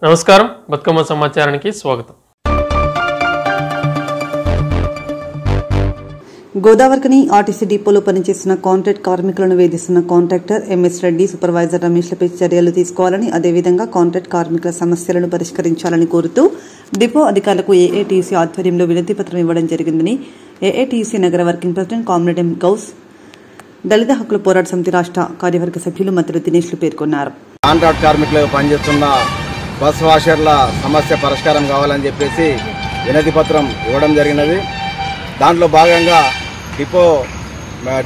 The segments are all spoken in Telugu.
నమస్కారం, బతుకమ్మ సమాచారానికి స్వాగతం. గోదావరికని ఆర్టీసీ డిపోలో పనిచేస్తున్న కాంట్రాక్ట్ కార్మికులను వేధిస్తున్న కాంట్రాక్టర్ ఎంఎస్ రెడ్డి, సూపర్వైజర్ రమేష్లపై చర్యలు తీసుకోవాలని, అదేవిధంగా కాంట్రాక్ట్ కార్మికుల సమస్యలను పరిష్కరించాలని కోరుతూ డిపో అధికారులకు ఏఐటీసీ ఆధ్వర్యంలో వినతిపత్రం ఇవ్వడం జరిగిందని ఏఐటీసీ నగర వర్కింగ్ ప్రెసిడెంట్ కామ్రేడ్ ఎం గౌస్, దళిత హక్కుల పోరాట సమితి రాష్ట్ర కార్యవర్గ సభ్యులు మద్దతు దినేష్లు పేర్కొన్నారు. కాంట్రాక్ట్ కార్మికులకు పనిచేస్తున్న బస్ వాషర్ల సమస్య పరిష్కారం కావాలని చెప్పేసి వినతి పత్రం ఇవ్వడం జరిగినది. దాంట్లో భాగంగా డిపో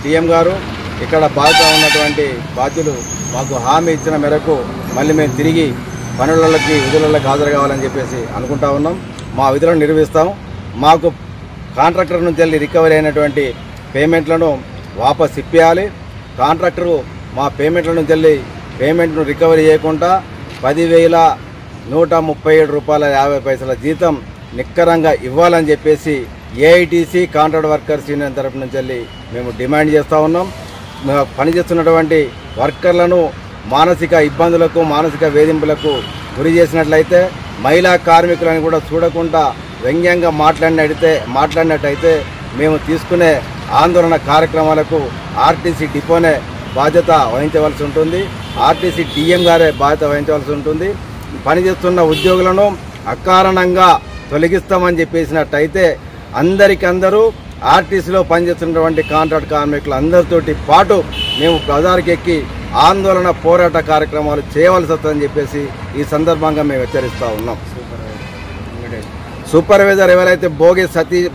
డిఎం గారు ఇక్కడ బాధ్యత ఉన్నటువంటి బాధ్యులు మాకు హామీ ఇచ్చిన మేరకు మళ్ళీ మేము తిరిగి పనులకి విధులకి హాజరు కావాలని చెప్పేసి అనుకుంటా ఉన్నాం. మా విధులను నిర్వహిస్తాం. మాకు కాంట్రాక్టర్ నుంచి వెళ్ళి రికవరీ అయినటువంటి పేమెంట్లను వాపస్ ఇప్పించాలి. కాంట్రాక్టరు మా పేమెంట్ల నుంచి వెళ్ళి పేమెంట్ను రికవరీ చేయకుండా 10,137 రూపాయల 50 పైసల జీతం నిక్కరంగా ఇవ్వాలని చెప్పేసి ఏఐటీసీ కాంట్రాక్ట్ వర్కర్స్ యూనియన్ తరఫు నుంచి వెళ్ళి మేము డిమాండ్ చేస్తూ ఉన్నాం. పనిచేస్తున్నటువంటి వర్కర్లను మానసిక ఇబ్బందులకు, మానసిక వేధింపులకు గురి చేసినట్లయితే, మహిళా కార్మికులను కూడా చూడకుండా వ్యంగ్యంగా మాట్లాడినట్టయితే మేము తీసుకునే ఆందోళన కార్యక్రమాలకు ఆర్టీసీ డిపోనే బాధ్యత వహించవలసి ఉంటుంది. ఆర్టీసీ డిఎం గారే బాధ్యత వహించవలసి ఉంటుంది. పనిచేస్తున్న ఉద్యోగులను అకారణంగా తొలగిస్తామని చెప్పేసినట్టయితే అందరికందరూ ఆర్టీసీలో పనిచేస్తున్నటువంటి కాంట్రాక్ట్ కార్మికులు అందరితోటి పాటు మేము బజారుకి ఎక్కి ఆందోళన పోరాట కార్యక్రమాలు చేయవలసి వస్తుందని చెప్పేసి ఈ సందర్భంగా మేము హెచ్చరిస్తూ ఉన్నాం. సూపర్వైజర్ ఎవరైతే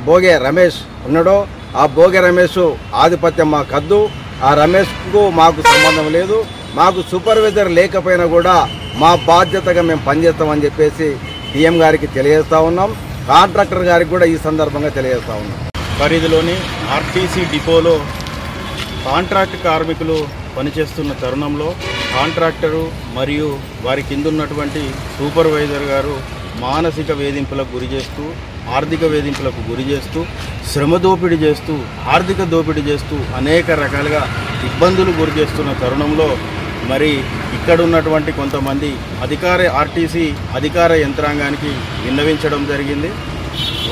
భోగే రమేష్ ఉన్నాడో ఆ భోగే రమేష్ ఆధిపత్యం మాకద్దు. ఆ రమేష్కు మాకు సంబంధం లేదు. మాకు సూపర్వైజర్ లేకపోయినా కూడా మా బాధ్యతగా మేము పనిచేస్తామని చెప్పేసి డిఎం గారికి తెలియజేస్తూ ఉన్నాం. కాంట్రాక్టర్ గారికి కూడా ఈ సందర్భంగా తెలియజేస్తూ ఉన్నాం. పరిధిలోని ఆర్టీసీ డిపోలో కాంట్రాక్ట్ కార్మికులు పనిచేస్తున్న తరుణంలో కాంట్రాక్టరు మరియు వారి కింద ఉన్నటువంటి సూపర్వైజర్ గారు మానసిక వేధింపులకు గురి చేస్తూ, ఆర్థిక వేధింపులకు గురి చేస్తూ, శ్రమ దోపిడీ చేస్తూ, ఆర్థిక దోపిడీ చేస్తూ అనేక రకాలుగా ఇబ్బందులు గురి చేస్తున్న తరుణంలో మరి ఇక్కడ ఉన్నటువంటి కొంతమంది ఆర్టీసీ అధికార యంత్రాంగానికి విన్నవించడం జరిగింది.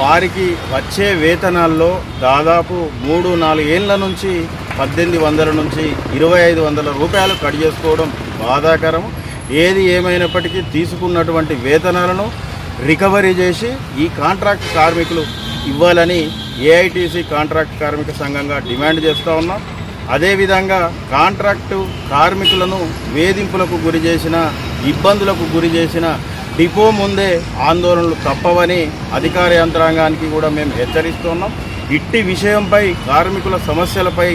వారికి వచ్చే వేతనాల్లో దాదాపు 3-4 ఏళ్ల నుంచి 1,800 నుంచి 2,500 రూపాయలు కట్ చేసుకోవడం బాధాకరం. ఏది ఏమైనప్పటికీ తీసుకున్నటువంటి వేతనాలను రికవరీ చేసి ఈ కాంట్రాక్ట్ కార్మికులు ఇవ్వాలని ఏఐటీసీ కాంట్రాక్ట్ కార్మిక సంఘంగా డిమాండ్ చేస్తూ ఉన్నాం. అదేవిధంగా కాంట్రాక్టు కార్మికులను వేధింపులకు గురి చేసిన, ఇబ్బందులకు గురి చేసిన డిపో ముందే ఆందోళనలు తప్పవని అధికార యంత్రాంగానికి కూడా మేము హెచ్చరిస్తున్నాం. ఇట్టి విషయంపై, కార్మికుల సమస్యలపై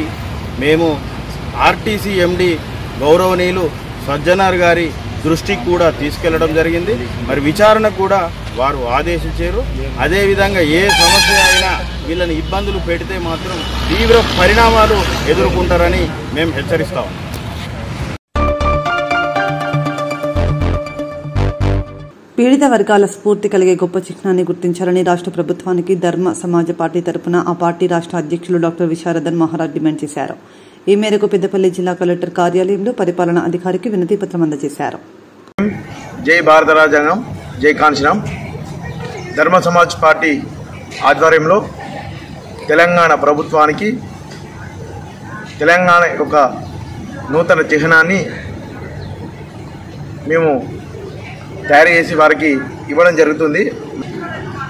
మేము ఆర్టీసీ ఎండి గౌరవనీయులు సజ్జనార్ గారి దృష్టికి కూడా తీసుకెళ్లడం జరిగింది. మరి విచారణకు కూడా వారు ఆదేశించారు. అదేవిధంగా ఏ సమస్య అయినా వీళ్ళని ఇబ్బందులు పెడితే మాత్రం తీవ్ర పరిణామాలు ఎదుర్కొంటారని మేము హెచ్చరిస్తాం. పీడిత వర్గాల స్ఫూర్తి కలిగే గొప్ప చిహ్నాన్ని గుర్తించాలని రాష్ట్ర ప్రభుత్వానికి ధర్మ సమాజ పార్టీ తరపున ఆ పార్టీ రాష్ట్ర అధ్యక్షులు డాక్టర్ విశారదన్ మహారాజ్ డిమాండ్ చేశారు. ఈ మేరకు పెద్దపల్లి జిల్లా కలెక్టర్ కార్యాలయంలో పరిపాలనా అధికారికి వినతి పత్రం అందజేశారు. జై భారత రాజ్యాంగం, జై కాంశీరామ్. ధర్మ సమాజ్ పార్టీ ఆధ్వర్యంలో తెలంగాణ ప్రభుత్వానికి తెలంగాణ యొక్క నూతన చిహ్నాన్ని మేము తయారు చేసి వారికి ఇవ్వడం జరుగుతుంది.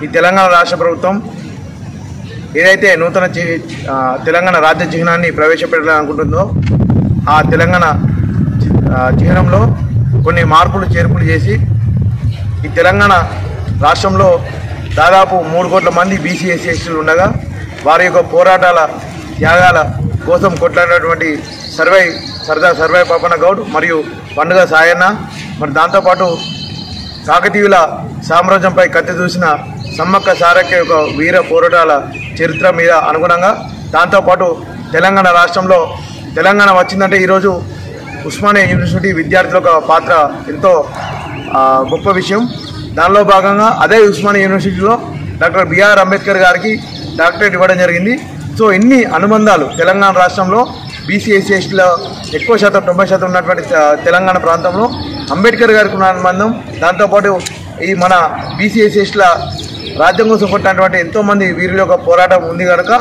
ఈ తెలంగాణ రాష్ట్ర ప్రభుత్వం ఏదైతే నూతన తెలంగాణ రాజ్య చిహ్నాన్ని ప్రవేశపెట్టాలనుకుంటుందో ఆ తెలంగాణ చిహ్నంలో కొన్ని మార్పులు చేర్పులు చేసి ఈ తెలంగాణ రాష్ట్రంలో దాదాపు 3 కోట్ల మంది బీసీ ఎస్సీ ఎస్టీలు ఉండగా వారి యొక్క పోరాటాల త్యాగాల కోసం కొట్లాడినటువంటి సర్దార్ సర్వై పాపన్న గౌడ్ మరియు పండుగ సాయన్న, మరి దాంతోపాటు కాకతీయుల సామ్రాజ్యంపై కత్తి చూసిన సమ్మక్క సారక్క యొక్క వీర పోరాటాల చరిత్ర మీద అనుగుణంగా, దాంతోపాటు తెలంగాణ రాష్ట్రంలో తెలంగాణ వచ్చిందంటే ఈరోజు ఉస్మానియా యూనివర్సిటీ విద్యార్థుల పాత్ర ఎంతో గొప్ప విషయం. దానిలో భాగంగా అదే ఉస్మానియా యూనివర్సిటీలో డాక్టర్ బిఆర్ అంబేద్కర్ గారికి డాక్టరేట్ ఇవ్వడం జరిగింది. సో ఇన్ని అనుబంధాలు తెలంగాణ రాష్ట్రంలో బీసీ ఎస్సీ ఎస్టీలో ఎక్కువ శాతం 90% ఉన్నటువంటి తెలంగాణ ప్రాంతంలో అంబేద్కర్ గారికి ఉన్న అనుబంధం, దాంతోపాటు ఈ మన బీసీ ఎస్సీల రాజ్యం కోసం కొట్టినటువంటి ఎంతోమంది వీరుల యొక్క పోరాటం ఉంది కనుక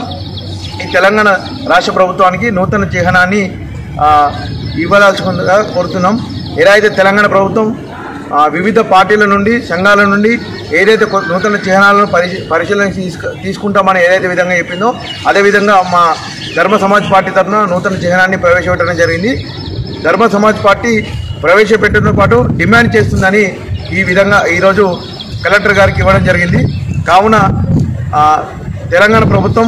ఈ తెలంగాణ రాష్ట్ర ప్రభుత్వానికి నూతన చిహ్నాన్ని ఇవ్వదలుచుకుందిగా కోరుతున్నాం. ఎలా అయితే తెలంగాణ ప్రభుత్వం వివిధ పార్టీల నుండి సంఘాల నుండి ఏదైతే నూతన చిహ్నాలను పరిశీలన తీసుకుంటామని ఏదైతే విధంగా చెప్పిందో అదేవిధంగా మా ధర్మ సమాజ్ పార్టీ తరఫున నూతన చిహ్నాన్ని ప్రవేశపెట్టడం జరిగింది. ధర్మ సమాజ్ పార్టీ ప్రవేశపెట్టడంతో పాటు డిమాండ్ చేస్తుందని ఈ విధంగా ఈరోజు కలెక్టర్ గారికి ఇవ్వడం జరిగింది. కావున తెలంగాణ ప్రభుత్వం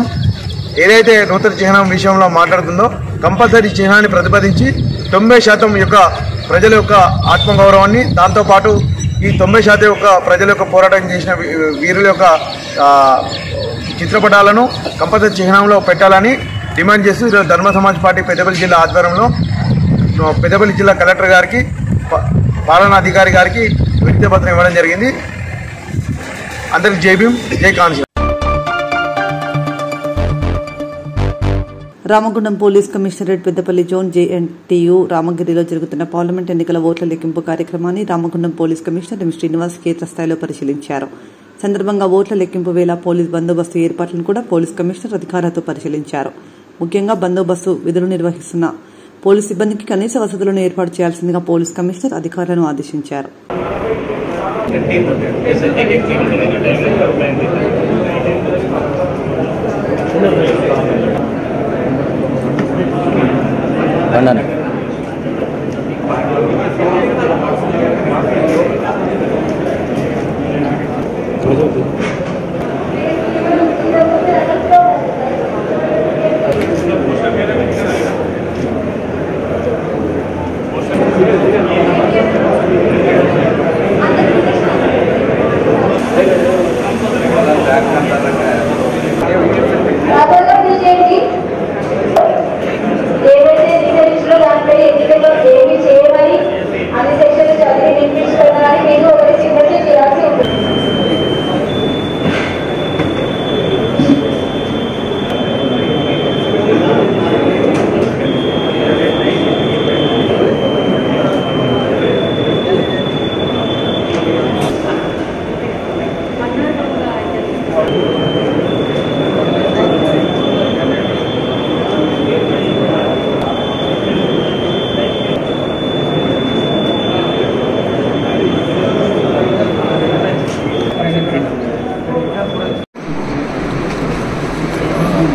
ఏదైతే నూతన చిహ్నం విషయంలో మాట్లాడుతుందో కంపల్సరీ చిహ్నాన్ని ప్రతిపాదించి 90% యొక్క ప్రజల యొక్క ఆత్మగౌరవాన్ని, దాంతోపాటు ఈ 90% యొక్క ప్రజల యొక్క పోరాటం చేసిన వీరుల యొక్క చిత్రపటాలను కంపల్సరీ చిహ్నంలో పెట్టాలని డిమాండ్ చేస్తూ ఈరోజు ధర్మ సమాజ్ పార్టీ పెద్దపల్లి జిల్లా ఆధ్వర్యంలో పెద్దపల్లి జిల్లా కలెక్టర్ గారికి, పాలనాధికారి గారికి వినతి పత్రం ఇవ్వడం జరిగింది. అందరికి జై భీమ్, జై Congress. Ramagundam police commissionerate Peddapalli zone JNTU రామగిరిలో జరుగుతున్న పార్లమెంట్ ఎన్నికల ఓట్ల లెక్కింపు కార్యక్రమాన్ని Ramagundam police commissioner M Srinivas క్షేత్రస్థాయిలో పరిశీలించారు. సందర్భంగా ఓట్ల లెక్కింపు వేళ పోలీస్ బందోబస్తు ఏర్పాట్లను కూడా పోలీస్ కమిషనర్ అధికారులతో పరిశీలించారు. ముఖ్యంగా బందోబస్తు విధులు నిర్వహిస్తున్న పోలీస్ సిబ్బందికి కనీస వసతులను ఏర్పాటు చేయాల్సిందిగా పోలీస్ కమిషనర్ అధికారులను ఆదేశించారు.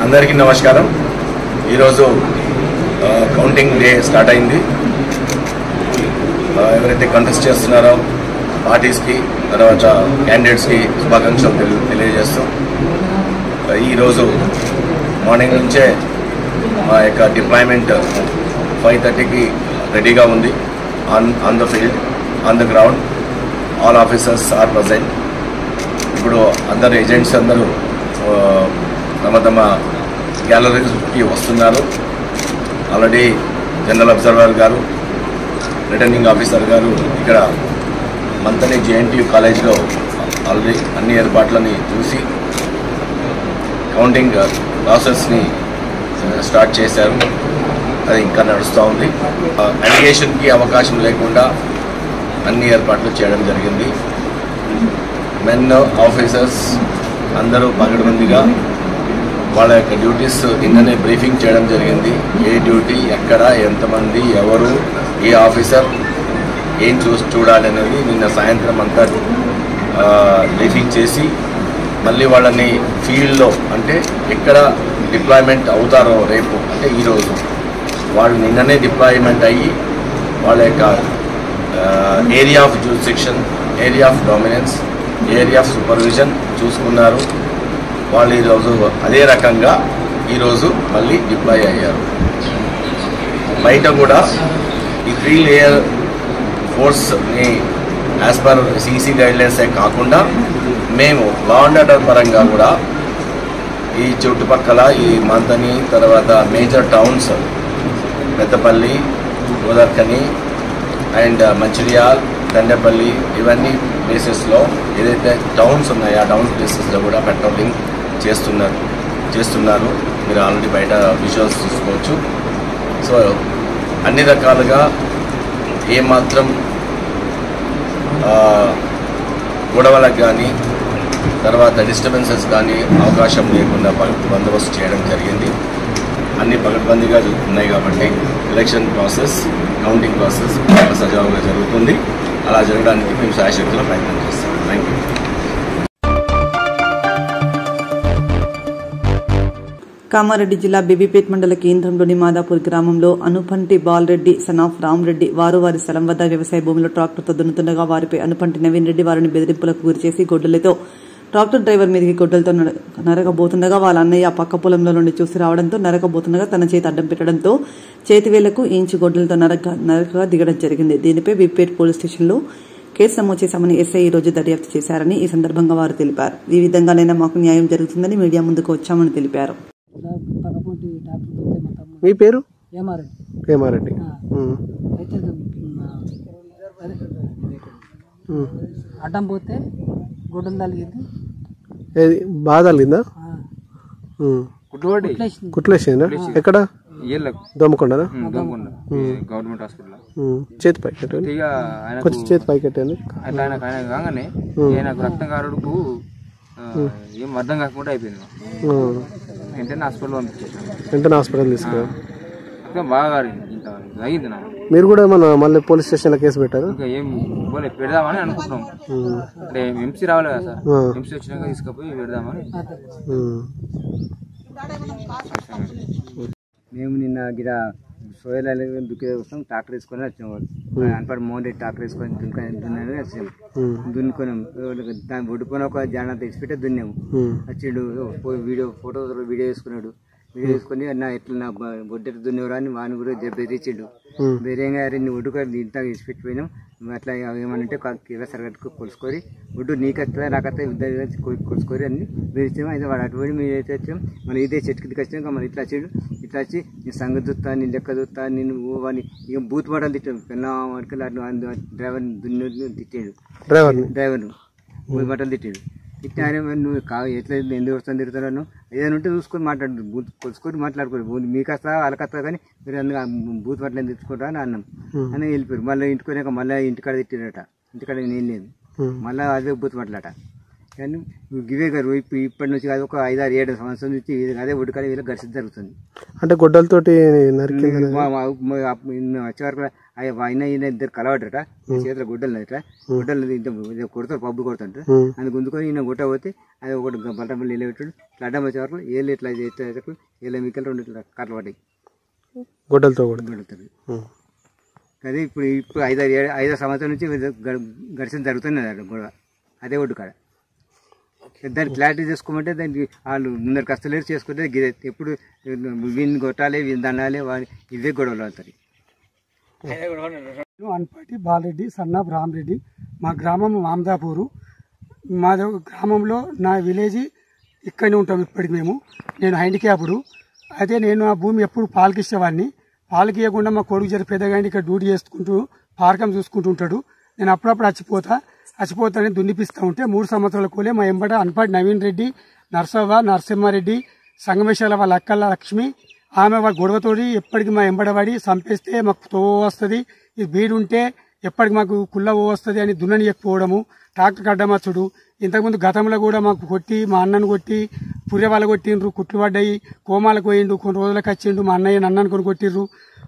అందరికీ నమస్కారం. ఈరోజు కౌంటింగ్ డే స్టార్ట్ అయింది. ఎవరైతే కంటెస్ట్ చేస్తున్నారో పార్టీస్కి, తర్వాత క్యాండిడేట్స్కి శుభాకాంక్షలు తెలియజేస్తాం. ఈరోజు మార్నింగ్ నుంచే మా యొక్క డిప్లాయ్మెంట్ 5:30కి రెడీగా ఉంది. On the field, on the ground, all officers are present. ఇప్పుడు అందరు ఏజెంట్స్ అందరూ తమ తమ గ్యాలరీకి వస్తున్నారు. ఆల్రెడీ జనరల్ అబ్జర్వర్ గారు, రిటర్నింగ్ ఆఫీసర్ గారు ఇక్కడ మంతని జేఎన్టీయూ కాలేజ్లో ఆల్రెడీ అన్ని ఏర్పాట్లని చూసి కౌంటింగ్ ప్రాసెస్ని స్టార్ట్ చేశారు. అది ఇంకా నడుస్తూ ఉంది. అలిగేషన్కి అవకాశం లేకుండా అన్ని ఏర్పాట్లు చేయడం జరిగింది. మెన్ ఆఫీసర్స్ అందరూ పగడబందిగా వాళ్ళ యొక్క డ్యూటీస్ నిన్ననే బ్రీఫింగ్ చేయడం జరిగింది. ఏ డ్యూటీ, ఎక్కడ, ఎంతమంది, ఎవరు, ఏ ఆఫీసర్ ఏం చూడాలి అనేది నిన్న సాయంత్రం అంతా బ్రీఫింగ్ చేసి మళ్ళీ వాళ్ళని ఫీల్డ్లో అంటే ఎక్కడ డిప్లాయ్మెంట్ అవుతారో రేపు అంటే ఈరోజు వాళ్ళు నిన్ననే డిప్లాయ్మెంట్ అయ్యి వాళ్ళ యొక్క area of jurisdiction, area of dominance, area of supervision చూసుకున్నారు. వాళ్ళు ఈరోజు అదే రకంగా ఈరోజు మళ్ళీ డిప్లాయ్ అయ్యారు. బయట కూడా ఈ 3 లేయర్ ఫోర్స్ని యాజ్ పర్ సీసీ గైడ్లైన్సే కాకుండా మేము లా అండ్ ఆర్డర్ పరంగా కూడా ఈ చుట్టుపక్కల ఈ మంతని, తర్వాత major towns Peddapalli, Godavarikhani and Mancherial, Dandepalli ఇవన్నీ ప్లేసెస్లో ఏదైతే టౌన్స్ ఉన్నాయో ఆ టౌన్ ప్లేసెస్లో కూడా పెట్రోలింగ్ చేస్తున్నారు. మీరు ఆల్రెడీ బయట విజువల్స్ చూసుకోవచ్చు. సో అన్ని రకాలుగా ఏమాత్రం గొడవలకు కానీ తర్వాత డిస్టర్బెన్సెస్ కానీ అవకాశం లేకుండా బందోబస్తు చేయడం జరిగింది. అన్ని పకడ్బందీగా ఉన్నాయి కాబట్టి ఎలక్షన్ ప్రాసెస్, కౌంటింగ్ ప్రాసెస్ సజావుగా జరుగుతుంది. అలా జరగడానికి మేము శాయశక్తుల ప్రయత్నం చేస్తాం. Thank you. కామారెడ్డి జిల్లా బేబీపేట్ మండల కేంద్రంలోని మాదాపూర్ గ్రామంలో అనుపంటి బాలరెడ్డి సనాఫ్ రామరెడ్డి వారి స్థలం వద్ద వ్యవసాయ భూమిలో ట్రాక్టర్తో దున్నుతుండగా వారిపై అనుపంటి నవీన్ రెడ్డి వారిని బెదిరింపులకు గురిచేసి గొడ్డలతో ట్రాక్టర్ డ్రైవర్ మీదకి గొడ్డలతో నరకబోతుండగా వాళ్ళ అన్నయ్య పక్క పొలంలో నుండి చూసి రావడంతో నరకబోతుండగా తన చేతి అడ్డం పెట్టడంతో చేతివేళ్లకు ఇంచు గొడ్డలతో నరకగా దిగడం జరిగింది. దీనిపై బేబీపేట్ పోలీస్ స్టేషన్లో కేసు నమోదు చేశామని ఎస్ఐ ఈ రోజు దర్యాప్తు చేశారని ఈ సందర్భంగా వారు తెలిపారు. ఈ విధంగానైనా మాకు న్యాయం జరుగుతుందని మీడియా ముందుకు వచ్చామని తెలిపారు. మీ పేరు? ఏమారెడ్డి. అయితే అడ్డం పోతే గుడ్డలు తగిలింది. ఏది బాగా తగిలిందా? కుట్లేసిందా? ఎక్కడ? దోమకొండనా? Government hospital. చేతి పైకెట్టు, కొంచెం చేతి పైకెట్టండి. అట్లా ఆయన కాగానే నాకు రక్తం కారుడుకు ఏం అర్థం కాకుండా అయిపోయింది. వెంటనే హాస్పిటల్ పంపించేసాను. వెంటనే హాస్పిటల్ తీసుకురా. బాగా అయింది నాకు. మీరు కూడా మన మళ్ళీ పోలీస్ స్టేషన్ లో కేసు పెట్టారు? ఇంకా ఏం పెడదామని అనుకుంటున్నాం. అంటే ఎంసీ రావాలి కదా సార్, ఎంసీ వచ్చినాక తీసుకుపోయి పెడదామని. మేము నిన్న గిడ సోయల దుక్కి కోసం ట్రాక్టర్ వేసుకొని వచ్చినాం. అనపడి మోహన్ రెడ్డి ట్రాక్టర్ వేసుకొని దున్నాను వచ్చాము. దున్నుకున్నాం. దాన్ని ఒడ్డుకొని ఒక జానా తెచ్చిపెట్టే దున్నాము. వచ్చిండు ఫోటో వీడియో వేసుకున్నాడు. వీడియో వేసుకొని నా ఎట్లా నా బొడ్డెట్టు దున్నేవరా అని వాడిని కూడా బెదిరించిండు. బెదిరంగా నీ ఒడ్డుకు ఇంత వేసిపెట్టిపోయినాం. అట్లా ఏమనంటే సరగట్టుకు కొలుసుకొని ఒడ్డు నీకత్తా నాకత్తా కొలుసుకొని అన్ని బెదిరించాము. అయితే వాడు అటు పోయి మీరు అయితే వచ్చాం. మన ఇదే చెట్టుకి దిగొచ్చాక మన ఇట్లా వచ్చాడు. ఇట్లా వచ్చి నీ సంగతి చూస్తా, నీ లెక్క చూస్తా, నేను అని ఇక బూత్ మాటలు తిట్టాడు. పెన్నా వాడికి డ్రైవర్ని తిట్టాడు. డ్రైవర్ను బూత్ మాటలు తిట్టాడు. తిట్టానే నువ్వు ఎట్లా ఎందుకు వస్తాను తిరుగుతున్నాను ఏదైనా ఉంటే చూసుకొని మాట్లాడు, కొలుసుకొని మాట్లాడుకోరు. మీకు వస్తా వాళ్ళకి వస్తా కానీ మీరు అందుకు బూత్ మాటలు తెచ్చుకుంటా అని అన్నాం అని వెళ్ళిపోయారు. మళ్ళీ ఇంటికొనాక మళ్ళీ ఇంటికాడ తిట్టారట. ఇంటికాడ నేను లేదు, మళ్ళీ అదే బూత్ మాటలట. కానీ గివే గారు ఇప్పటి నుంచి కాదు ఒక 5-6-7 సంవత్సరం నుంచి అదే ఒడ్డుకాడ వీళ్ళకి ఘర్షణ జరుగుతుంది. అంటే గొడ్డలతోటి వచ్చే వరకు అయినా ఈయన ఇద్దరు కలవడట. చేతిలో గుడ్డలు ఇట్లా గుడ్డలు కొడతారు, పబ్బు కొడుతుంటారు. అందుకు గుంజుకొని ఈయన కొట్టబోతే అది ఒకటి బట్టబల్లి ఇలా పెట్టాడు. ఇట్లా అడ్డం వచ్చే వరకు ఏళ్ళు ఇట్లా చేస్తే ఏళ్ళ మీకలు 2 కట్టలు పడ్డాయి గొడ్డలతో. అదే ఇప్పుడు 5 సంవత్సరం నుంచి ఘర్షణ జరుగుతున్నది గొడవ అదే ఒడ్డు కాడ. దాన్ని క్లారిటీ చేసుకోమంటే దానికి వాళ్ళు ముందరికి వస్తలేరు. చేసుకుంటే ఎప్పుడు వీని కొట్టాలి, వీని దండాలి, ఇవే గొడవలు అవుతాయి. అనపాటి బాలరెడ్డి సన్నాఫ్ రామరెడ్డి. మా గ్రామం మామదాపూరు. మా గ్రామంలో నా విలేజ్ ఇక్కడనే ఉంటాం ఇప్పటికి మేము. నేను హ్యాండిక్యాప్డ్. అయితే నేను ఆ భూమి ఎప్పుడు పాలకి ఇచ్చేవాడిని. పాలకి ఇవ్వకుండా మా కొడుకు జర పెద్దగా ఇక్కడ డ్యూటీ చేసుకుంటూ పార్కం చూసుకుంటూ ఉంటాడు. నేను అప్పుడప్పుడు చచ్చిపోతానని దున్నిపిస్తూ ఉంటే 3 సంవత్సరాల కోలే మా ఎంబడ అనపాటి నవీన్ రెడ్డి, నరసింహారెడ్డి, సంగమేశ్వర వాళ్ళ అక్కల లక్ష్మి, ఆమె వాళ్ళ గొడవతోటి ఎప్పటికి మా ఎంబడబడి చంపేస్తే మాకు తో వస్తుంది, ఇది బీడు ఉంటే ఎప్పటికి మాకు కుళ్ళ వస్తుంది అని దున్ననియకపోవడము, ట్రాక్టర్ అడ్డమచ్చుడు. ఇంతకుముందు గతంలో కూడా మాకు కొట్టి, మా అన్నను కొట్టి పుర్రె వాళ్ళు కొట్టిండ్రు, కుట్లు పడ్డాయి, కోమాలకు పోయిండు. కొన్ని రోజులకు వచ్చిండు మా అన్నయ్య నన్నను కొని కొట్టిర్రు.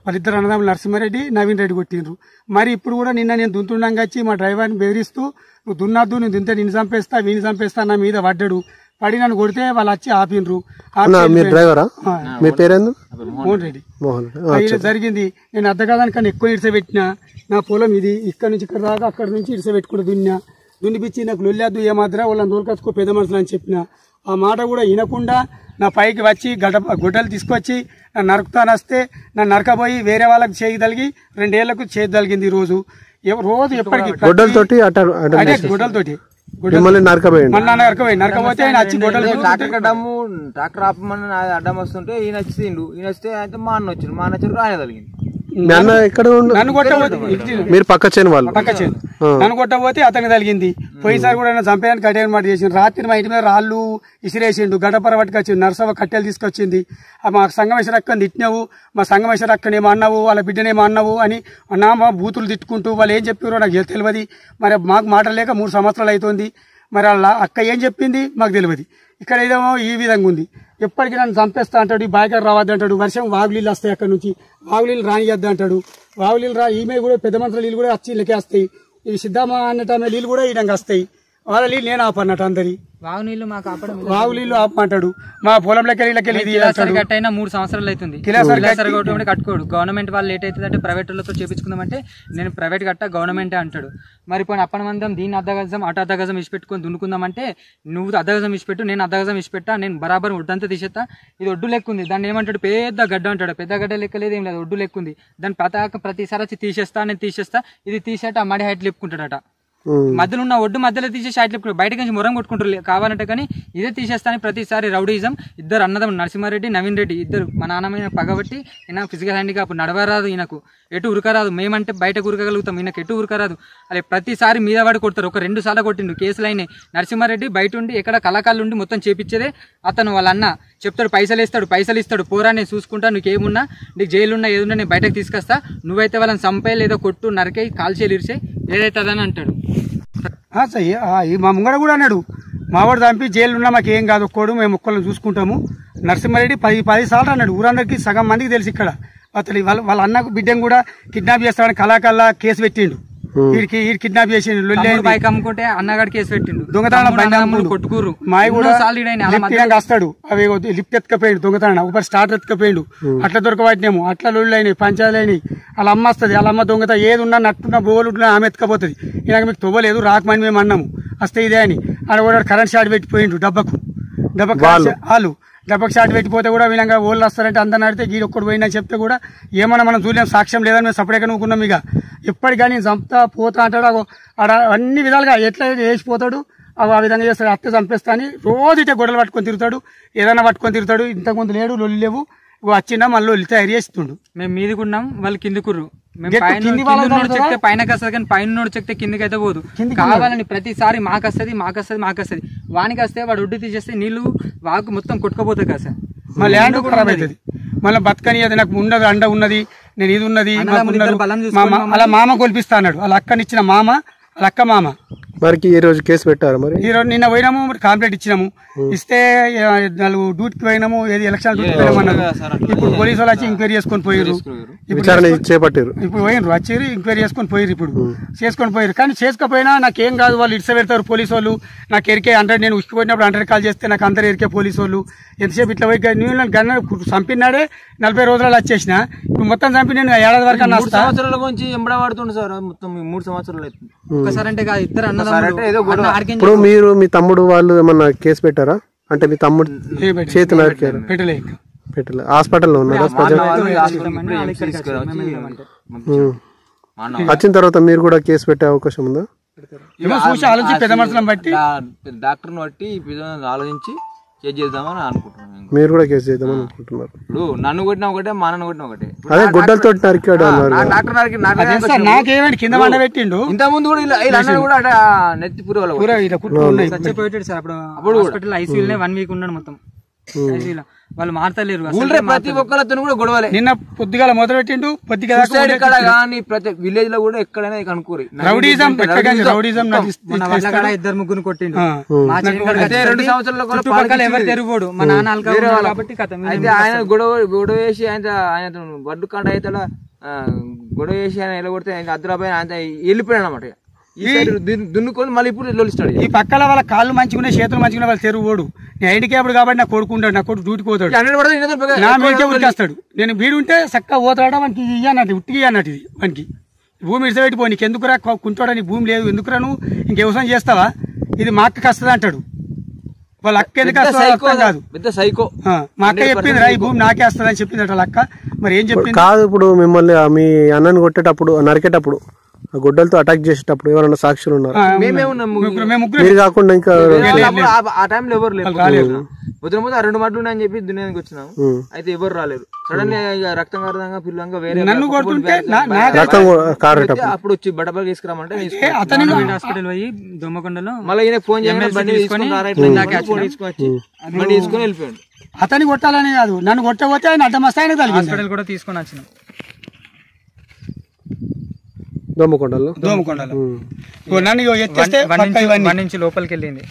వాళ్ళిద్దరు అన్నదమ్ములు నరసింహారెడ్డి, నవీన్ రెడ్డి కొట్టిండ్రు. మరి ఇప్పుడు కూడా నిన్న నేను దున్తుండగా వచ్చి మా డ్రైవర్ని బెదిరిస్తూ నువ్వు దున్నద్దు, నేను దున్నితే నిన్ను చంపేస్తా, వీని చంపేస్తా నా మీద పడ్డాడు. పడి నన్ను కొడితే వాళ్ళు వచ్చి ఆపిండ్రు. మోహన్ రెడ్డి జరిగింది. నేను అర్ధకాదానికన్నా ఎక్కువ ఇడిసబెట్టిన. నా పొలం ఇది, ఇక్కడ నుంచి ఇక్కడ దాకా అక్కడ నుంచి ఇడిసబెట్టుకుంటూ దున్నిపిచ్చి నాకు లొల్లేద్దు ఏమాత్రా వాళ్ళని దోలుకొచ్చుకో పెద్ద మనుషులు అని చెప్పిన. ఆ మాట కూడా వినకుండా నా పైకి వచ్చి గొడ్డలు తీసుకొచ్చి నన్ను నరుకుతానొస్తే నన్ను నరకబోయి వేరే వాళ్ళకి చేయి తలిగి 2 ఏళ్లకు చేతి తలిగింది. రోజు ఎప్పటికీ గొడ్డలతోటి నరకపోతే ఆయన వచ్చి గొడ్డలు ట్రాక్టర్ ఆపమని అడ్డం వస్తుంటే ఈయన వచ్చిండు. ఈయన వస్తే అయితే మా అన్న వచ్చారు ఆయన తలిగింది. మీ అన్న ఎక్కడ నన్ను కొట్టబోతే మీరు పక్క చేను వాళ్ళు పక్క చేను నన్ను కొట్టబోతే అతనికి తగిలింది. పోయినసారి కూడా చంపేయడానికి కట్టేయని మాట చేసిండు. రాత్రి మా ఇంటి మీద రాళ్ళు ఇసిరేసిండు, గడ్డపర పట్టుకొచ్చిండు, నర్సవ కట్టెలు తీసుకొచ్చింది. మా సంగమేశ్వర అక్కని తిట్టినావు, మా సంగమేశ్వర అక్కనేమో అన్నావు, వాళ్ళ బిడ్డనేమో అన్నావు అని మా బూతులు తిట్టుకుంటూ వాళ్ళు ఏం చెప్పారో నాకు తెలియదు. మరి మాకు మాటలు లేక 3 సంవత్సరాలు అవుతుంది. మరి వాళ్ళ అక్క ఏం చెప్పింది మాకు తెలియదు. ఇక్కడ ఏదేమో ఈ విధంగా ఉంది. ఎప్పటికీ నన్ను చంపేస్తా అంటాడు, ఈ బాయికారు రావద్దు అంటాడు, వర్షం వాగులీళ్ళు వస్తాయి అక్కడ నుంచి, వాగులీళ్ళు రానియద్దు అంటాడు. వాగులీళ్ళు ఈమె కూడా పెద్ద మనుషుల నీళ్ళు కూడా వచ్చి ఇళ్ళకే వస్తాయి. ఈ సిద్ధమ్మ అన్నట్టు నీళ్ళు కూడా ఈ విధంగా వస్తాయి. వాళ్ళ నీళ్ళు నేను ఆపన్నట్టు అందరి వాగులీళ్ళు ఆపమంటాడు. మా పొలంలోకి కట్టైనా 3 సంవత్సరాలు అవుతుంది. కట్టుకోడు. గవర్నమెంట్ వాళ్ళు లేట్ అవుతుంది అంటే ప్రైవేట్ వాళ్ళతో చేపించుకుందామంటే నేను ప్రైవేట్ కట్టా గవర్నమెంటే అంటాడు. మరి పోనీ అప్పనమందం దీన్ని అర్ధగజం అటు అర్ధగజం ఇచ్చిపెట్టుకొని దున్నుకుందామంటే నువ్వు అర్ధగజం ఇచ్చిపెట్టు, నేను అర్ధగజం ఇచ్చిపెట్టా, నేను బరాబర్ ఒడ్డంతా తీసేస్తా, ఇది ఒడ్డు లెక్కుంది, దాన్ని ఏమంటాడు పెద్ద గడ్డ అంటాడు. పెద్ద గడ్డ లెక్కలేదు, ఏం లేదు, ఒడ్డు లెక్కుంది, దాన్ని ప్రతిసారి వచ్చి తీసేస్తా, నేను తీసేస్తా, ఇది తీసేట ఆ మడి హైట్ లేపుకుంటాడట. మధ్యలో ఉన్న ఒడ్డు మధ్యలో తీసేసి హైట్ లేపుకుంటాడు, బయటకు నుంచి మొరం కొట్టుకుంటారు కావాలంటే. కానీ ఇదే తీసేస్తాను ప్రతిసారి రౌడీజం. ఇద్దరు అన్నదం నరసింహారెడ్డి నవీన్ రెడ్డి ఇద్దరు మా నాన్నమైన పగబట్టి ఈయన ఫిజికల్ హ్యాండిక్యాప్ నడవరాదు, ఈయనకు ఎటు ఉరకరాదు. మేమంటే బయటకు ఉరకగలుగుతాం, ఈయనకు ఎటు ఉరకరాదు. అదే ప్రతిసారి మీద పడి కొడతారు. ఒక 2 సార్లు కొట్టిండు, కేసులు అయినాయి. నరసింహారెడ్డి బయట ఉండి ఎక్కడ కళాకారులు ఉండి మొత్తం చేపించేదే అతను. వాళ్ళ అన్న చెప్తాడు, పైసలు ఇస్తాడు, పోరా నేను చూసుకుంటా, నీకేమున్నా నీకు జైలున్నా ఏదున్నా నేను బయటకు తీసుకొస్తా, నువ్వైతే వాళ్ళని చంపే లేదా కొట్టు నరకే కాల్చేలు ఇరిసే ఏదైతే అదని అంటాడు. మా ముంగడ కూడా అన్నాడు, మావాడు చంపి జైలు ఉన్నా మాకు ఏం కాదు, ఒక్కడు మేము ఒక్కళ్ళని చూసుకుంటాము. నరసింహారెడ్డి 10 సార్లు అన్నాడు. ఊరందరికీ సగం మందికి తెలుసు ఇక్కడ. అతను వాళ్ళ అన్నకు బిడ్డను కూడా కిడ్నాప్ చేస్తాడని కళాకల్లా కేసు పెట్టిండు. వీడికి కిడ్నాప్ చేసిండు, అమ్ముకుంటే అన్నగాడు కేసు పెట్టిండు, దొంగతనం కొట్టుకూరు. మాయ కూడా వస్తాడు, అవి లిఫ్ట్ ఎత్తుకపోయిండు, దొంగతనం ఒకసారి స్టార్టర్ ఎత్తుకపోయిండు. అట్లా దొరకబట్టినేమో, అట్లా లొల్లు అయినాయి, పంచాయతీలు అయినాయి. వాళ్ళ అమ్మ వస్తుంది, వాళ్ళ అమ్మ దొంగత ఏది ఉన్నా నట్టున్న బోలుంటున్నా ఆమె ఎత్తుకపోతుంది. ఇలాగ మీకు తొవ్వలేదు రాకమని మేము అన్నాము, వస్తే ఇదే అని. ఆడ కూడా కరెంట్ షాట్ పెట్టిపోయిండు డబ్బకు వాళ్ళు డబ్బకు షాట్ పెట్టిపోతే కూడా విధంగా ఓళ్ళు వస్తారంటే అందరిని అడితే గీడు ఒక్కడు పోయిందని చెప్తే కూడా ఏమన్నా మనం చూడలేం, సాక్ష్యం లేదని మేము సపరేట్గా నూకున్నాం. ఇక ఎప్పటికీ చంపుతా పోతా అంటాడు, ఆడ అన్ని విధాలుగా ఎట్లా వేసిపోతాడు, ఆ విధంగా చేస్తాడు. అత్తే చంపేస్తా అని రోజు ఇటే గొడవలు పట్టుకొని తిరుగుతాడు, ఏదైనా పట్టుకొని తిరుగుతాడు. ఇంతకుముందు లేడు, లొల్లి లేవు, వచ్చినా మళ్ళీ లొల్లి తయారు చేస్తుండు. మేము మీదికున్నాం, వాళ్ళు కిందికుర్రు. చెప్తే పైనకి వస్తుంది కానీ పైన చెప్తే కిందికి అయితే పోదు. కావాలని ప్రతిసారి మాకొస్తుంది వానికి వస్తే వాడు ఒడ్డు తీసేస్తే నీళ్లు వాకు మొత్తం కొట్టుకోపోతాయి కదా సార్. మా ల్యాండ్ ఖరాబ్ అవుతుంది, మళ్ళీ బతకని అది నాకు ఉండదు, అండ ఉన్నది, నేను ఇది ఉన్నది. అలా మామ కొలిపిస్తా అన్నాడు, వాళ్ళ అక్కనిచ్చిన మామ, వాళ్ళ అక్క మామ. మరికి ఈ రోజు కేసు పెట్టారు. మరి ఈ రోజు నిన్న పోయినాము, కంప్లైంట్ ఇచ్చినాము, ఇస్తే వాళ్ళు డ్యూటీకి పోయినాము, ఏది ఎలక్షన్ డ్యూటీకి పోయినామన్నారు. ఇప్పుడు పోలీసు వాళ్ళు వచ్చి ఎంక్వైరీ చేసుకొని పోయారు, చేపట్టారు. ఇప్పుడు పోయినారు, వచ్చి ఎంక్వైరీ చేసుకొని పోయారు. ఇప్పుడు చేసుకొని పోయారు, కానీ చేసుకోపోయినా నాకేం కాదు, వాళ్ళు ఇట్స పెడతారు పోలీసు వాళ్ళు. నాకు ఎరికే 100, నేను ఉసిపోయినప్పుడు 100 కాల్ చేస్తే నాకు అందరు ఎరికే పోలీసు వాళ్ళు. ఎంతసేపు ఇట్లా పోయి నేను గన్న చంపినాడే 40 రోజులు వచ్చేసిన, ఇప్పుడు మొత్తం చంపి నేను ఏడాది వరకు అన్న 3 సంవత్సరాల గురించి ఎంబడబడుతుండే సార్. మొత్తం 3 సంవత్సరాలు అవుతుంది. ఒక్కసారి అంటే కాదు, ఇద్దరు అన్న. ఇప్పుడు మీరు మీ తమ్ముడు వాళ్ళు ఏమన్నా కేసు పెట్టారా? అంటే మీ తమ్ముడు చేతి నరికారు, పెట్టలే, హాస్పిటల్లో ఉన్నారా? వచ్చిన తర్వాత మీరు కూడా కేసు పెట్టే అవకాశం ఉందా? పెద్ద మనుషులను బట్టి డాక్టర్ని బట్టి ఆలోచించి కేసు చేద్దామని అనుకుంటున్నాను. మీరు కూడా కేసు చేద్దామని అనుకుంటున్నారు? ఇప్పుడు నన్ను కొట్టినా ఒకటే, మా నాన్న కొట్టినా ఒకటే. అదే గుడ్డలతో నరికాడు అన్నారు. డాక్టర్ నాకేమంటే కింద వండ పెట్టిండు. ఇంత ముందు కూడా కూడా నెత్తి చచ్చిపోయాడు సార్. అప్పుడు హాస్పిటల్ ఐసీయూలోనే 1 వీక్ ఉన్నాడు మొత్తం. వాళ్ళు మారతలేరు, ప్రతి ఒక్కరితో కూడా గొడవలే. నిన్న పొద్దుగాల మొదలు పెట్టిండు, కానీ ప్రతి విలేజ్ లో కూడా ఎక్కడైనా కనుక్కోరు. ఇద్దరు ముగ్గురు కొట్టిండు. 2 సంవత్సరాల ఎవరు తెరుగుడు, మా నాన్న కాబట్టి అయితే ఆయన గొడవ వేసి ఆయన వడ్డు కండ అయితే గొడవ వేసి ఆయన ఎలా కొడితే ఆయన అద్దరాబాయి ఆయన వెళ్ళిపోయాడు అనమాట. దున్నుకొని మళ్ళీ ఇప్పుడు లోలిస్తాడు. ఈ పక్కల వాళ్ళ కాళ్ళు మంచిగా చేతులు మంచిగా వాళ్ళు తెరువు ఓడు. నేను ఐడికేపుడు కాబట్టి నా కొడుకుంటాడు, నా కొడుకు డ్యూటీకి పోతాడు, నా మీకే ఉరికేస్తాడు. నేను వీడు ఉంటే చక్కగా పోతాడా, మనకి ఇయ్యన్నట్టు ఉట్టికి అన్నట్టు. ఇది మనకి భూమి ఇడిసబెట్టిపో, నీకు ఎందుకురా కుంటాడా, నీ భూమి లేదు ఎందుకురా, నువ్వు ఇంకెవసం చేస్తావా, ఇది మా అక్కకి వస్తుంది అంటాడు. వాళ్ళ అక్క ఎందుకు కాదు, పెద్ద సైకో. మా అక్క చెప్పింది రా, ఈ భూమి నాకే వస్తుంది అని చెప్పింది వాళ్ళ అక్క. మరి ఏం చెప్పింది కాదు. ఇప్పుడు మిమ్మల్ని మీ అన్నని కొట్టేటప్పుడు, నరికేటప్పుడు, గొడ్డలతో అటాక్ చేసేటప్పుడు ఎవరైనా సాక్షులు ఉన్నారు? మీరు కాకుండా ఇంకా ఆ టైంలో ఎవరు లేదు. వదిలిపోతే ఆ 2 మడ్లు ఉన్నాయని చెప్పి దున్నేందుకు వచ్చినాము. అయితే ఎవరు రాలేరు. సడన్ గా రక్తం కారదంగా పిల్లంగా వేరే అప్పుడు వచ్చి బడబల్ తీసుకురామంటే హాస్పిటల్ పోయి దొమ్మకొండలో మళ్ళీ ఈయన ఫోన్ చేయమని బండి తీసుకొని వెళ్ళిపోయాడు. అతన్ని కొట్టాలని కాదు, నన్ను కొట్టకపోతే ఆయన అడ్డమస్తాయని హాస్పిటల్ కూడా తీసుకొని వచ్చిన దోమకొండలో నన్ను ఎత్తేస్తే 1 నుంచి లోపలికి వెళ్ళింది.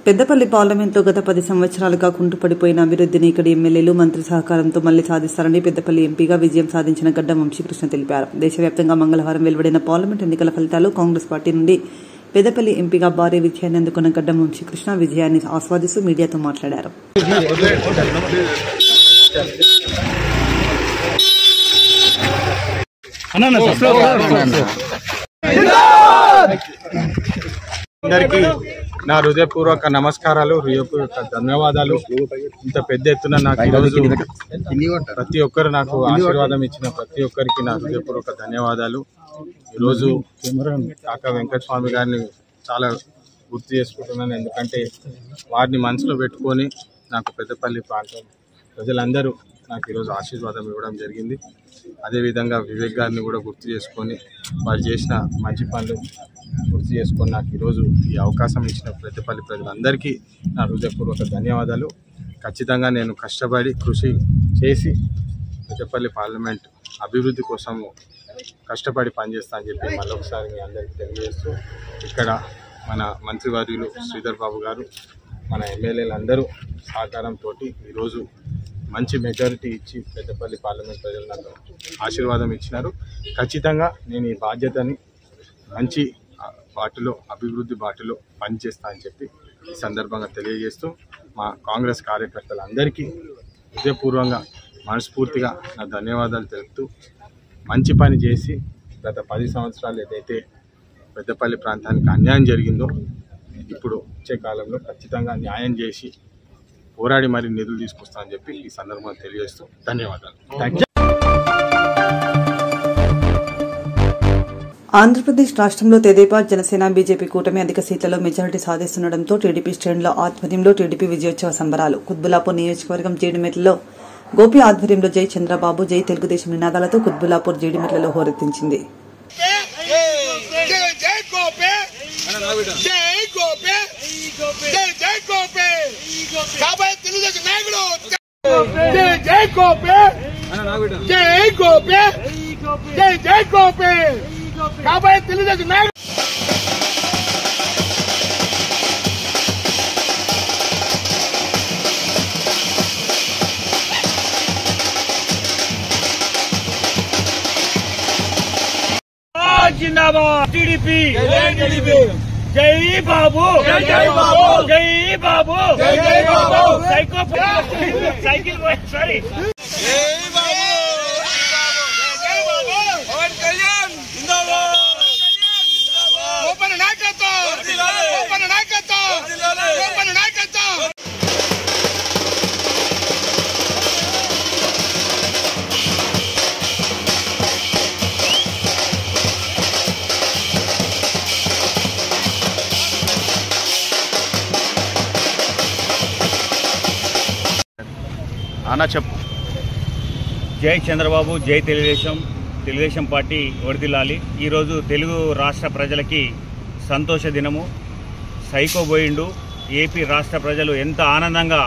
పెద్దపల్లి పార్లమెంట్లో గత 10 సంవత్సరాలుగా కుంటుపడిపోయిన అభివృద్ధిని ఇక్కడి ఎమ్మెల్యేలు మంత్రి సహకారంతో మళ్లీ సాధిస్తారని పెద్దపల్లి ఎంపీగా విజయం సాధించిన గడ్డం వంశీకృష్ణ తెలిపారు. దేశవ్యాప్తంగా మంగళవారం వెలువడిన పార్లమెంట్ ఎన్నికల ఫలితాలు కాంగ్రెస్ పార్టీ నుండి పెద్దపల్లి ఎంపీగా భారీ విజయాన్ని అందుకున్న గడ్డం వంశీకృష్ణ విజయాన్ని ఆస్వాదిస్తూ మీడియాతో మాట్లాడారు. అందరికీ నా హృదయపూర్వక నమస్కారాలు, హృదయపూర్వక ధన్యవాదాలు. ఇంత పెద్ద ఎత్తున నాకు ఈరోజు ప్రతి ఒక్కరు నాకు ఆశీర్వాదం ఇచ్చిన ప్రతి ఒక్కరికి నా హృదయపూర్వక ధన్యవాదాలు. ఈరోజు కాకా వెంకటస్వామి గారిని చాలా గుర్తు చేసుకుంటున్నాను. ఎందుకంటే వారిని మనసులో పెట్టుకొని నాకు పెద్దపల్లి ప్రాంతం ప్రజలందరూ నాకు ఈరోజు ఆశీర్వాదం ఇవ్వడం జరిగింది. అదేవిధంగా వివేక్ గారిని కూడా గుర్తు చేసుకొని వారు చేసిన మంచి పనులు గుర్తు చేసుకొని నాకు ఈరోజు ఈ అవకాశం ఇచ్చిన పెద్దపల్లి ప్రజలందరికీ నా హృదయపూర్వక ధన్యవాదాలు. ఖచ్చితంగా నేను కష్టపడి కృషి చేసి పెద్దపల్లి పార్లమెంట్ అభివృద్ధి కోసము కష్టపడి పనిచేస్తా అని చెప్పి మళ్ళొకసారి మీ అందరికీ తెలియజేస్తూ, ఇక్కడ మన మంత్రివర్యులు శ్రీధర్ బాబు గారు, మన ఎమ్మెల్యేలందరూ సహకారంతో ఈరోజు మంచి మెజారిటీ ఇచ్చి పెద్దపల్లి పార్లమెంట్ ప్రజలు నాకు ఆశీర్వాదం ఇచ్చినారు. ఖచ్చితంగా నేను ఈ బాధ్యతని మంచి బాటలో అభివృద్ధి బాటలో పనిచేస్తా అని చెప్పి ఈ సందర్భంగా తెలియజేస్తూ, మా కాంగ్రెస్ కార్యకర్తలందరికీ హృదయపూర్వంగా మనస్ఫూర్తిగా నా ధన్యవాదాలు తెలుపుతూ, మంచి పని చేసి గత 10 సంవత్సరాలు ఏదైతే పెద్దపల్లి ప్రాంతానికి అన్యాయం జరిగిందో ఇప్పుడు వచ్చే కాలంలో ఖచ్చితంగా న్యాయం చేసి పోరాడి మరి నిధులు తీసుకొస్తా అని చెప్పి ఈ సందర్భంగా తెలియజేస్తూ ధన్యవాదాలు. Thank you. ఆంధ్రప్రదేశ్ రాష్ట్రంలో తెదేపా, జనసేన, బీజేపీ కూటమి అధిక సీట్లలో మెజారిటీ సాధిస్తుండటంతో టీడీపీ శ్రేణుల ఆధ్వర్యంలో టీడీపీ విజయోత్సవ సంబరాలు. కుత్బుల్లాపూర్ నియోజకవర్గం జీడిమెట్లలో గోపి ఆధ్వర్యంలో జై చంద్రబాబు, జై తెలుగుదేశం నినాదాలతో కుత్బుల్లాపూర్ జీడిమెట్లలో హోరెత్తించింది. जिंदाबाद टीडीपी, जय बाबू, जय बाबू, जय बाबू, जय बाबू, साइकिल सॉरी जय बाबू, जय बाबू, पवन कल्याण जिंदाबाद, ओपन नायकत्व, ओपन नायकत्व, ओपन नायकत्व. అన్న చెప్పు. జై చంద్రబాబు, జై తెలుగుదేశం పార్టీ వర్ధిల్లాలి. ఈరోజు తెలుగు రాష్ట్ర ప్రజలకి సంతోష దినము. సైకో పోయిండు. ఏపీ రాష్ట్ర ప్రజలు ఎంత ఆనందంగా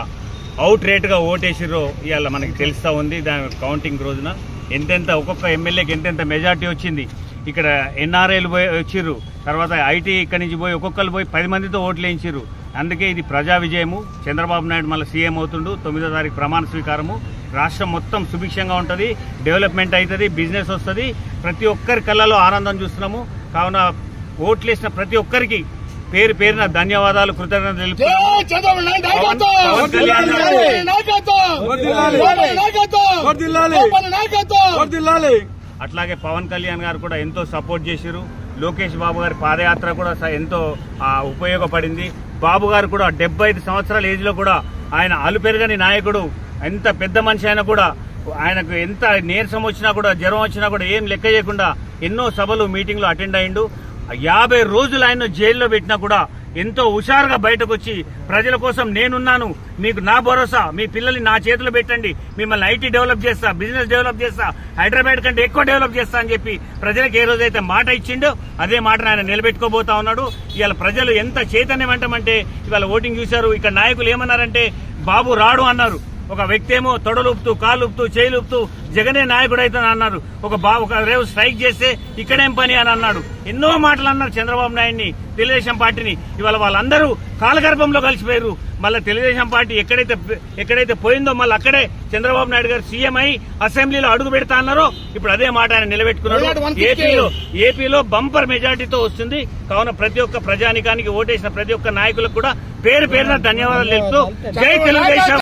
అవుట్ రేట్గా ఓటేసిర్రో ఇవాళ మనకి తెలుస్తూ ఉంది. దాని కౌంటింగ్ రోజున ఎంతెంత ఒక్కొక్క ఎమ్మెల్యేకి ఎంతెంత మెజార్టీ వచ్చింది. ఇక్కడ ఎన్ఆర్ఐలు పోయి వచ్చిర్రు, తర్వాత ఐటీ ఇక్కడి నుంచి పోయి ఒక్కొక్కరు పోయి 10 మందితో ఓట్లు వేయించిర్రు. అందుకే ఇది ప్రజా విజయము. చంద్రబాబు నాయుడు మళ్ళీ సీఎం అవుతుండు. 9వ తారీఖు ప్రమాణ స్వీకారము. రాష్ట్రం మొత్తం సుభిక్షంగా ఉంటుంది, డెవలప్మెంట్ అవుతుంది, బిజినెస్ వస్తుంది. ప్రతి ఒక్కరి కళ్ళలో ఆనందం చూస్తున్నాము. కావున ఓట్లు వేసిన ప్రతి ఒక్కరికి పేరు పేరున ధన్యవాదాలు, కృతజ్ఞతలు తెలుపుతున్నాము. అట్లాగే పవన్ కళ్యాణ్ గారు కూడా ఎంతో సపోర్ట్ చేశారు. లోకేష్ బాబు గారి పాదయాత్ర కూడా ఎంతో ఉపయోగపడింది. బాబు గారు కూడా 75 సంవత్సరాల ఏజ్ లో కూడా ఆయన అలుపెరగని నాయకుడు. ఎంత పెద్ద మనిషి అయినా కూడా ఆయనకు ఎంత నీరసం వచ్చినా కూడా, జ్వరం వచ్చినా కూడా ఏం లెక్క చేయకుండా ఎన్నో సభలు, మీటింగ్లు అటెండ్ అయ్యిండు. 50 రోజులు ఆయన జైల్లో పెట్టినా కూడా ఎంతో హుషారుగా బయటకు వచ్చి ప్రజల కోసం నేనున్నాను, మీకు నా భరోసా, మీ పిల్లల్ని నా చేతిలో పెట్టండి, మిమ్మల్ని ఐటీ డెవలప్ చేస్తా, బిజినెస్ డెవలప్ చేస్తా, హైదరాబాద్ కంటే ఎక్కువ డెవలప్ చేస్తా అని చెప్పి ప్రజలకు ఏ రోజైతే మాట ఇచ్చిండో అదే మాటను ఆయన నిలబెట్టుకోబోతా ఉన్నాడు. ఇవాళ ప్రజలు ఎంత చైతన్యవంతమంటే ఇవాళ ఓటింగ్ చూశారు. ఇక్కడ నాయకులు ఏమన్నారంటే బాబు రాడు అన్నారు. ఒక వ్యక్తి ఏమో తొడలుపుతూ కాలుపుతూ చేయిలుపుతూ జగనే నాయకుడు అవుతాను అన్నారు. ఒక రేవు స్ట్రైక్ చేస్తే ఇక్కడేం పని అని అన్నాడు. ఎన్నో మాటలు అన్నారు చంద్రబాబు నాయుడిని, తెలుగుదేశం పార్టీని. ఇవాళ వాళ్ళందరూ కాలగర్భంలో కలిసిపోయారు. మళ్ళీ తెలుగుదేశం పార్టీ ఎక్కడైతే పోయిందో మళ్ళీ అక్కడే చంద్రబాబు నాయుడు గారు సీఎం అయి అసెంబ్లీలో అడుగు పెడతా అన్నారో ఇప్పుడు అదే మాట ఆయన నిలబెట్టుకున్నాడు. ఏపీలో బంపర్ మెజార్టీతో వస్తుంది. కావున ప్రతి ఒక్క ప్రజానికానికి ఓటేసిన ప్రతి ఒక్క నాయకులకు కూడా పేరు పేరున ధన్యవాదాలు తెలుపుతూ జై తెలుగుదేశం.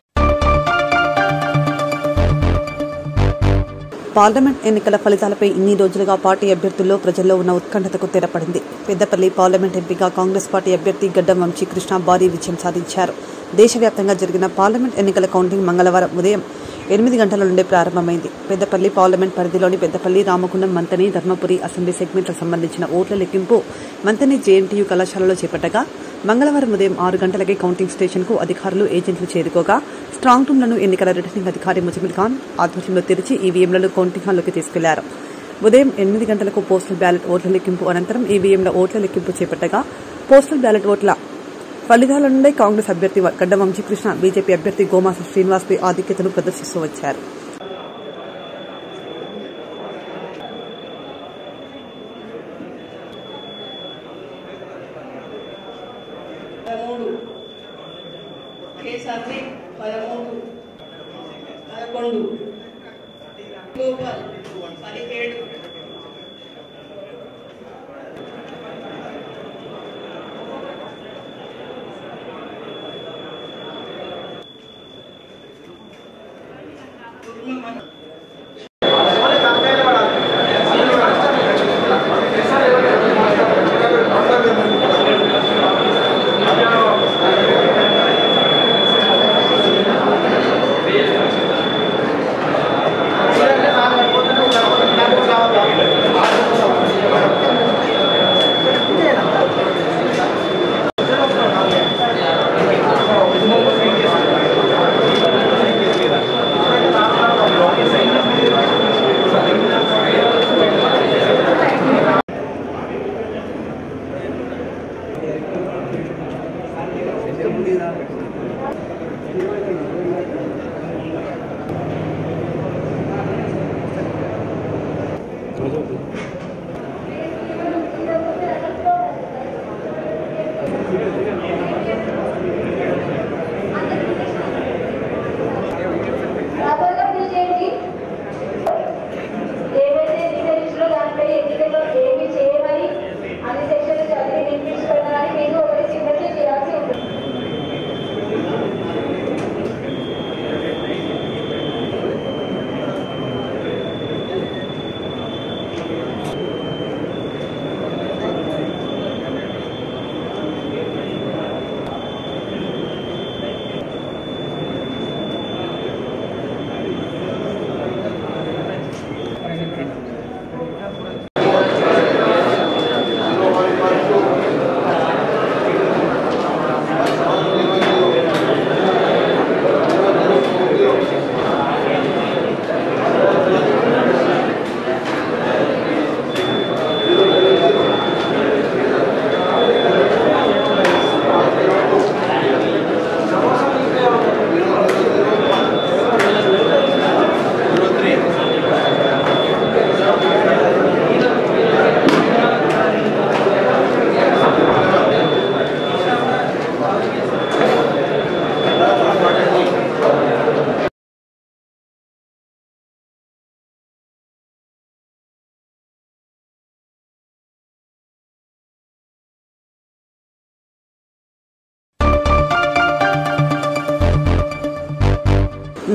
పార్లమెంట్ ఎన్నికల ఫలితాలపై ఇన్ని రోజులుగా పార్టీ అభ్యర్థుల్లో ప్రజల్లో ఉన్న ఉత్కంఠతకు తెరపడింది. పెద్దపల్లి పార్లమెంట్ ఎంపీగా కాంగ్రెస్ పార్టీ అభ్యర్థి గడ్డం వంశీకృష్ణ భారీ విజయం సాధించారు. దేశవ్యాప్తంగా జరిగిన పార్లమెంట్ ఎన్నికల కౌంటింగ్ మంగళవారం ఉదయం 8 గంటల నుండి ప్రారంభమైంది. పెద్దపల్లి పార్లమెంట్ పరిధిలోని పెద్దపల్లి, రామగుండం, మంతని, ధర్మపురి అసెంబ్లీ సెగ్మెంట్లకు సంబంధించిన ఓట్ల లెక్కింపు మంతని జేఎన్టీయూ కళాశాలలో చేపట్టగా మంగళవారం ఉదయం 6 గంటలకే కౌంటింగ్ స్టేషన్కు అధికారులు, ఏజెంట్లు చేరుకోగా స్ట్రాంగ్ రూమ్లను ఎన్నికల రిటర్నింగ్ అధికారి ముజమిల్ ఖాన్ ఆధ్వర్యంలో తెరిచి ఈవీఎంలను కౌంటింగ్ హాల్లోకి తీసుకెళ్లారు. ఉదయం 8 గంటలకు పోస్టల్ బ్యాలెట్ ఓట్ల లెక్కింపు అనంతరం ఈవీఎంల ఓట్ల లెక్కింపు చేపట్టగా పోస్టల్ బ్యాలెట్ ఓట్ల ఫలితాల నుండి కాంగ్రెస్ అభ్యర్థి గడ్డం వంశీకృష్ణ, బీజేపీ అభ్యర్థి గోమాస శ్రీనివాస్పై ఆధిక్యతను ప్రదర్శిస్తూ వచ్చారు.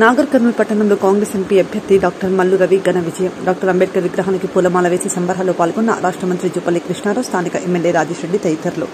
నాగర్ కర్నూలు పట్టణంలో కాంగ్రెస్ ఎంపీ అభ్యర్థి డాక్టర్ మల్లు రవి ఘన విజయం. డాక్టర్ అంబేద్కర్ విగ్రహానికి పూలమాల వేసి సంబరాల్లో పాల్గొన్న రాష్ట మంత్రి జుపల్లి కృష్ణారావు, స్థానిక ఎమ్మెల్యే రాజేష్ రెడ్డి తదితరులు.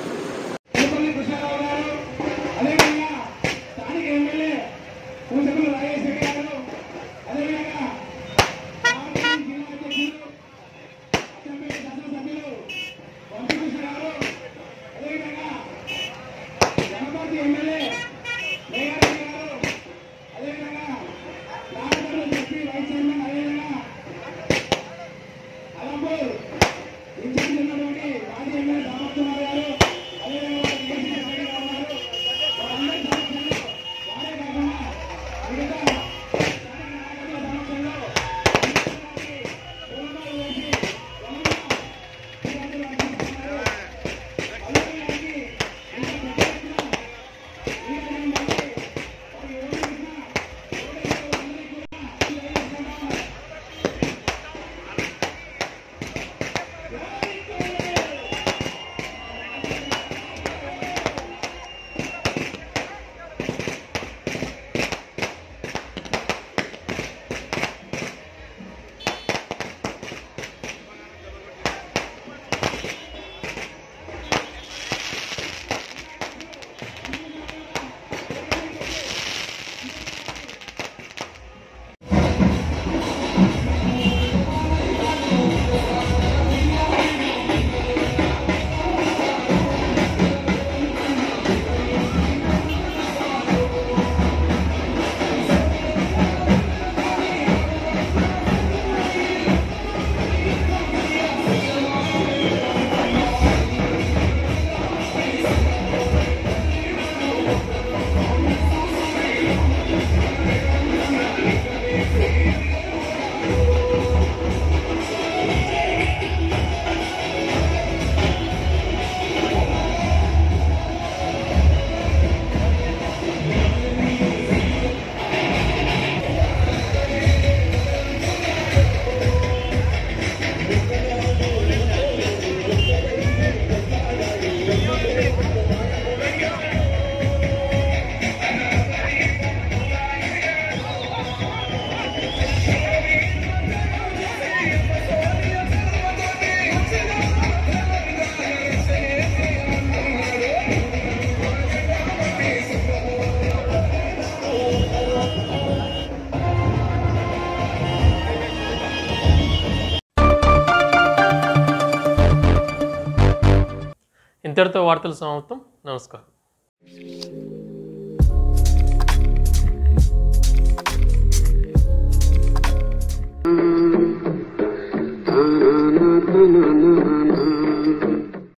ఇంతటితో వార్తలు సమాప్తం. నమస్కారం.